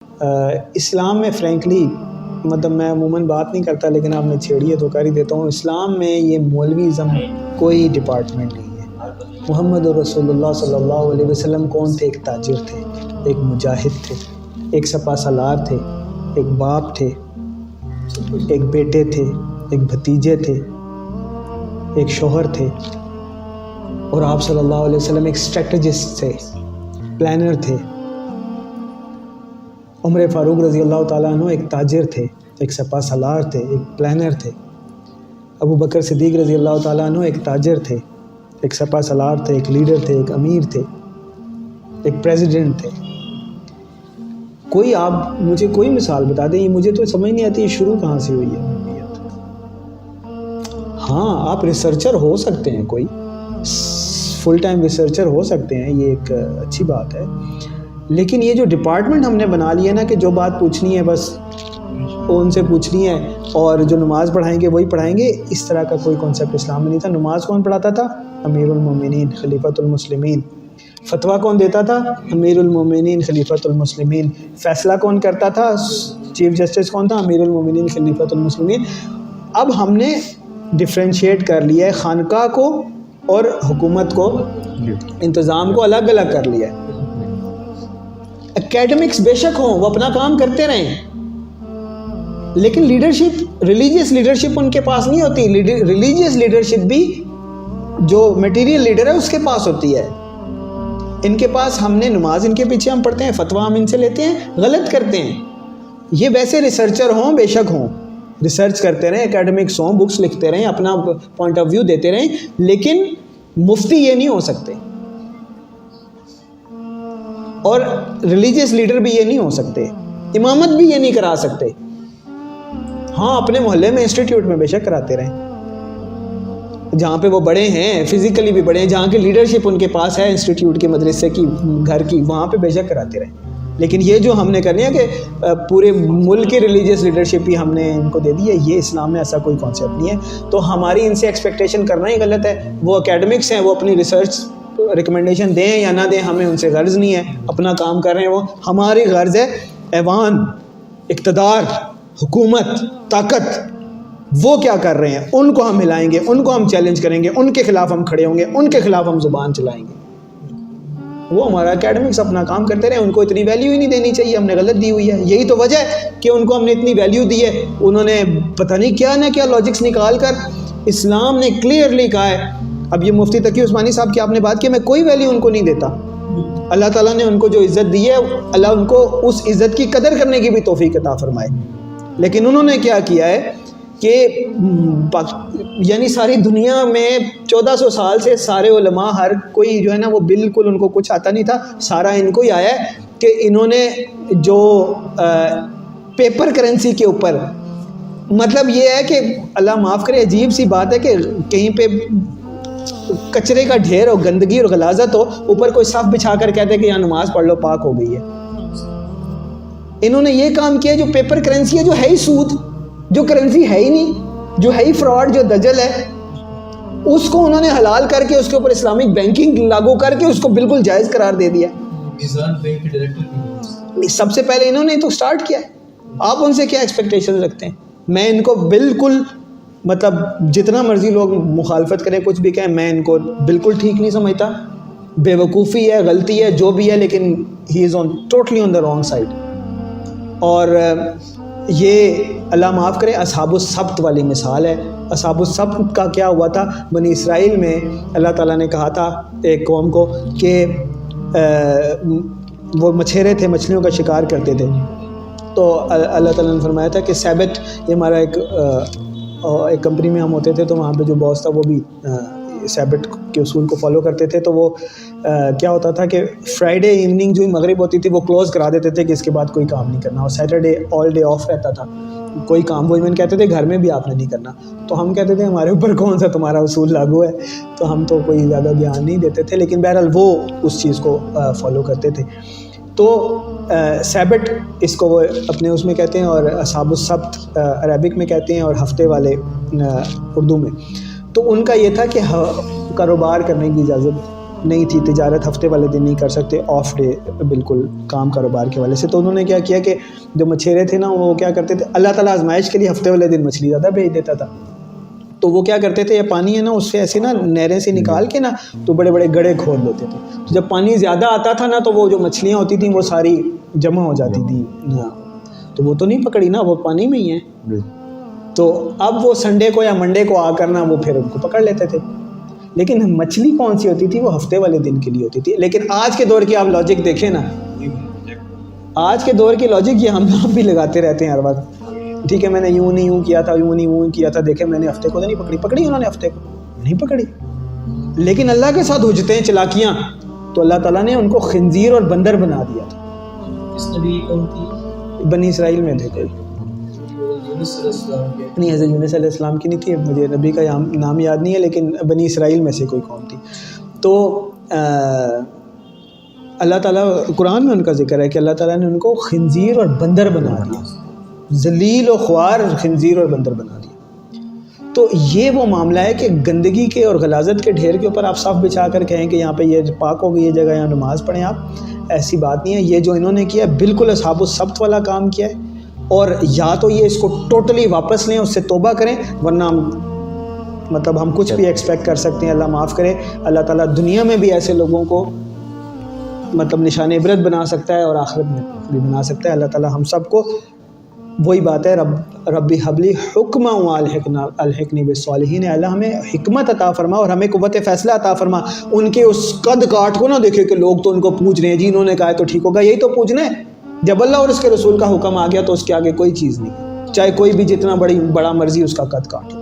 اسلام میں فرینکلی مطلب میں عموماً بات نہیں کرتا، لیکن آپ نے چھیڑی ہے تو کر ہی دیتا ہوں. اسلام میں یہ مولویزم کوئی ڈپارٹمنٹ نہیں ہے. محمد رسول اللہ صلی اللہ علیہ وسلم کون تھے؟ ایک تاجر تھے، ایک مجاہد تھے، ایک سپہ سالار تھے، ایک باپ تھے، ایک بیٹے تھے، ایک بھتیجے تھے، ایک شوہر تھے. اور آپ صلی اللہ علیہ وسلم ایک اسٹریٹجسٹ تھے، پلانر تھے. عمر فاروق رضی اللہ تعالیٰ عنہ ایک تاجر تھے، ایک سپہ سالار تھے، ایک پلانر تھے. ابو بکر صدیق رضی اللہ تعالیٰ عنہ ایک تاجر تھے، ایک سپہ سالار تھے، ایک لیڈر تھے، ایک امیر تھے، ایک پریزیڈنٹ تھے. کوئی آپ مجھے کوئی مثال بتا دیں، یہ مجھے تو سمجھ نہیں آتی یہ شروع کہاں سے ہوئی ہے امویت. ہاں آپ ریسرچر ہو سکتے ہیں، کوئی فل ٹائم ریسرچر ہو سکتے ہیں، یہ ایک اچھی بات ہے. لیکن یہ جو ڈپارٹمنٹ ہم نے بنا لیا نا کہ جو بات پوچھنی ہے بس ان سے پوچھنی ہے، اور جو نماز پڑھائیں گے وہی پڑھائیں گے، اس طرح کا کوئی کانسیپٹ اسلام میں نہیں تھا. نماز کون پڑھاتا تھا؟ امیر المومنین خلیفۃ المسلمین. فتویٰ کون دیتا تھا؟ امیر المومنین خلیفۃ المسلمین. فیصلہ کون کرتا تھا؟ چیف جسٹس کون تھا؟ امیر المومنین خلیفۃ المسلمین. اب ہم نے ڈفرینشیٹ کر لیا ہے، خانقاہ کو اور حکومت کو، انتظام کو الگ الگ کر لیا ہے. اکیڈمکس بے شک ہوں، وہ اپنا کام کرتے رہیں، لیکن لیڈرشپ، ریلیجیس لیڈرشپ ان کے پاس نہیں ہوتی. ریلیجیس لیڈرشپ بھی جو میٹیریل لیڈر ہے اس کے پاس ہوتی ہے. ان کے پاس ہم نے نماز ان کے پیچھے ہم پڑھتے ہیں، فتویٰ ہم ان سے لیتے ہیں، غلط کرتے ہیں. یہ ویسے ریسرچر ہوں، بے شک ہوں، ریسرچ کرتے رہیں، اکیڈمکس ہوں، بکس لکھتے رہیں، اپنا پوائنٹ آف ویو دیتے رہیں، لیکن مفتی یہ نہیں ہو سکتے، اور ریلیجیس لیڈر بھی یہ نہیں ہو سکتے، امامت بھی یہ نہیں کرا سکتے. ہاں اپنے محلے میں انسٹیٹیوٹ میں بے شک کراتے رہیں، جہاں پہ وہ بڑے ہیں، فزیکلی بھی بڑے ہیں، جہاں کی لیڈرشپ ان کے پاس ہے انسٹیٹیوٹ کے، مدرسے کی، گھر کی، وہاں پہ بے شک کراتے رہیں. لیکن یہ جو ہم نے کرنی ہے کہ پورے ملک کی ریلیجیس لیڈرشپ ہی ہم نے ان کو دے دی ہے، یہ اسلام میں ایسا کوئی کانسیپٹ نہیں ہے. تو ہماری ان سے ایکسپیکٹیشن کرنا ہی غلط ہے. وہ اکیڈمکس ہیں، وہ اپنی ریسرچ ریکمنڈیشن دیں یا نہ دیں، ہمیں ان سے غرض نہیں ہے، اپنا کام کر رہے ہیں وہ. ہماری غرض ہے ایوان، اقتدار، حکومت، طاقت، وہ کیا کر رہے ہیں ان کو ہم ہلائیں گے، ان کو ہم چیلنج کریں گے، ان کے خلاف ہم کھڑے ہوں گے، ان کے خلاف ہم زبان چلائیں گے. وہ ہمارا اکیڈمکس اپنا کام کرتے رہے، ان کو اتنی ویلیو ہی نہیں دینی چاہیے، ہم نے غلط دی ہوئی ہے. یہی تو وجہ ہے کہ ان کو ہم نے اتنی ویلیو دی ہے. انہوں نے پتہ نہیں کیا نہ کیا لاجکس نکال کر، اسلام نے کلیئرلی کہا ہے. اب یہ مفتی تقی عثمانی صاحب کی آپ نے بات کی، میں کوئی ویلیو ان کو نہیں دیتا. اللہ تعالیٰ نے ان کو جو عزت دی ہے، اللہ ان کو اس عزت کی قدر کرنے کی بھی توفیق عطا فرمائے. لیکن انہوں نے کیا کیا ہے کہ یعنی ساری دنیا میں 1400 سال سے سارے علماء، ہر کوئی جو ہے نا وہ بالکل ان کو کچھ آتا نہیں تھا، سارا ان کو ہی آیا ہے کہ انہوں نے جو پیپر کرنسی کے اوپر، مطلب یہ ہے کہ اللہ معاف کرے، عجیب سی بات ہے کہ کہیں پہ کچرے کا ڈھیر ہو، گندگی اور غلاظت ہو، اوپر کوئی صف بچھا کر کہتے کہ یہاں نماز پڑھ لو، پاک ہو گئی ہے. انہوں نے یہ کام کیا جو پیپر کرنسی ہے، جو ہے ہی سود، جو کرنسی ہے ہی نہیں، جو ہے ہی فراڈ، جو دجل ہے، اس کو انہوں نے حلال کر کے اس کے اوپر اسلامک بینکنگ لاگو کر کے اس کو بالکل جائز قرار دے دیا. سب سے پہلے انہوں نے تو سٹارٹ کیا. آپ ان سے کیا ایکسپیکٹیشن رکھتے ہیں؟ میں ان کو بالکل، مطلب جتنا مرضی لوگ مخالفت کریں، کچھ بھی کہیں، میں ان کو بالکل ٹھیک نہیں سمجھتا. بے وقوفی ہے، غلطی ہے، جو بھی ہے، لیکن he is totally on the wrong side. اور یہ اللہ معاف کرے اصحاب السبت والی مثال ہے. اصحاب السبت کا کیا ہوا تھا؟ بنی اسرائیل میں اللہ تعالیٰ نے کہا تھا ایک قوم کو کہ وہ مچھیرے تھے، مچھلیوں کا شکار کرتے تھے. تو اللہ تعالیٰ نے فرمایا تھا کہ سبت، یہ ہمارا ایک کمپنی میں ہم ہوتے تھے، تو وہاں پہ جو باس تھا وہ بھی سبت کے اصول کو فالو کرتے تھے. تو وہ کیا ہوتا تھا کہ فرائیڈے ایوننگ جو مغرب ہوتی تھی وہ کلوز کرا دیتے تھے کہ اس کے بعد کوئی کام نہیں کرنا، اور سیٹرڈے آل ڈے آف رہتا تھا، کوئی کام. وہ ایون کہتے تھے گھر میں بھی آپ نے نہیں کرنا. تو ہم کہتے تھے ہمارے اوپر کون سا تمہارا اصول لاگو ہے، تو ہم تو کوئی زیادہ دھیان نہیں دیتے تھے، لیکن بہرحال وہ اس چیز کو فالو کرتے تھے. تو سبت اس کو وہ اپنے اس میں کہتے ہیں، اور اصحاب السبت عربک میں کہتے ہیں، اور ہفتے والے اردو میں. تو ان کا یہ تھا کہ کاروبار کرنے کی اجازت نہیں تھی تجارت، ہفتے والے دن نہیں کر سکتے، آف ڈے بالکل کام کاروبار کے والے سے. تو انہوں نے کیا کیا کہ جو مچھیرے تھے نا وہ کیا کرتے تھے، اللہ تعالیٰ آزمائش کے لیے ہفتے والے دن مچھلی زیادہ بھیج دیتا تھا. تو وہ کیا کرتے تھے، یہ پانی ہے نا اس سے ایسے نا نہریں سے نکال کے نا تو بڑے بڑے گڑھے کھود لیتے تھے. تو جب پانی زیادہ آتا تھا نا تو وہ جو مچھلیاں ہوتی تھیں وہ ساری جمع ہو جاتی تھیں. تو وہ تو نہیں پکڑی نا، وہ پانی میں ہی ہیں. تو اب وہ سنڈے کو یا منڈے کو آ کر نا وہ پھر ان کو پکڑ لیتے تھے. لیکن مچھلی کون سی ہوتی تھی، وہ ہفتے والے دن کے لیے ہوتی تھی. لیکن آج کے دور کی آپ لاجک دیکھیں نا، آج کے دور کی لاجک یہ ہم بھی لگاتے رہتے ہیں ہر وقت. ٹھیک ہے میں نے یوں نہیں یوں کیا تھا، یوں نہیں یوں کیا تھا، دیکھیں میں نے ہفتے کو تو نہیں پکڑی. پکڑی انہوں نے ہفتے کو نہیں پکڑی. لیکن اللہ کے ساتھ حجتیں چلاکیاں، تو اللہ تعالیٰ نے ان کو خنزیر اور بندر بنا دیا تھا. اس نبی کون تھی؟ بنی اسرائیل میں تھے کوئی، نہیں حضرت یونس علیہ السلام کی نہیں تھی، مجھے نبی کا نام یاد نہیں ہے، لیکن بنی اسرائیل میں سے کوئی قوم تھی. تو اللہ تعالیٰ قرآن میں ان کا ذکر ہے کہ اللہ تعالیٰ نے ان کو خنزیر اور بندر بنا دیا، ذلیل و خوار خنزیر اور بندر بنا دیا. تو یہ وہ معاملہ ہے کہ گندگی کے اور غلاظت کے ڈھیر کے اوپر آپ صاف بچھا کر کہیں کہ یہاں پہ یہ پاک ہو گئی یہ جگہ، یہاں نماز پڑھیں آپ، ایسی بات نہیں ہے. یہ جو انہوں نے کیا بالکل اصحاب السبت والا کام کیا ہے، اور یا تو یہ اس کو ٹوٹلی واپس لیں، اس سے توبہ کریں، ورنہ مطلب ہم کچھ بھی ایکسپیکٹ کر سکتے ہیں. اللہ معاف کرے، اللہ تعالیٰ دنیا میں بھی ایسے لوگوں کو مطلب نشان عبرت بنا سکتا ہے اور آخرت میں بھی بنا سکتا ہے. اللہ تعالیٰ ہم سب کو، وہی بات ہے ربی حبلی حکمہ الحقنی بالصالحین، اللہ ہمیں حکمت عطا فرما اور ہمیں قوت فیصلہ عطا فرما. ان کے اس قد کاٹ کو نہ دیکھے کہ لوگ تو ان کو پوچھ رہے ہیں، جی انہوں نے کہا تو ٹھیک ہوگا، یہی تو پوچھنا ہے. جب اللہ اور اس کے رسول کا حکم آ گیا تو اس کے آگے کوئی چیز نہیں، چاہے کوئی بھی جتنا بڑا مرضی اس کا قد کاٹ.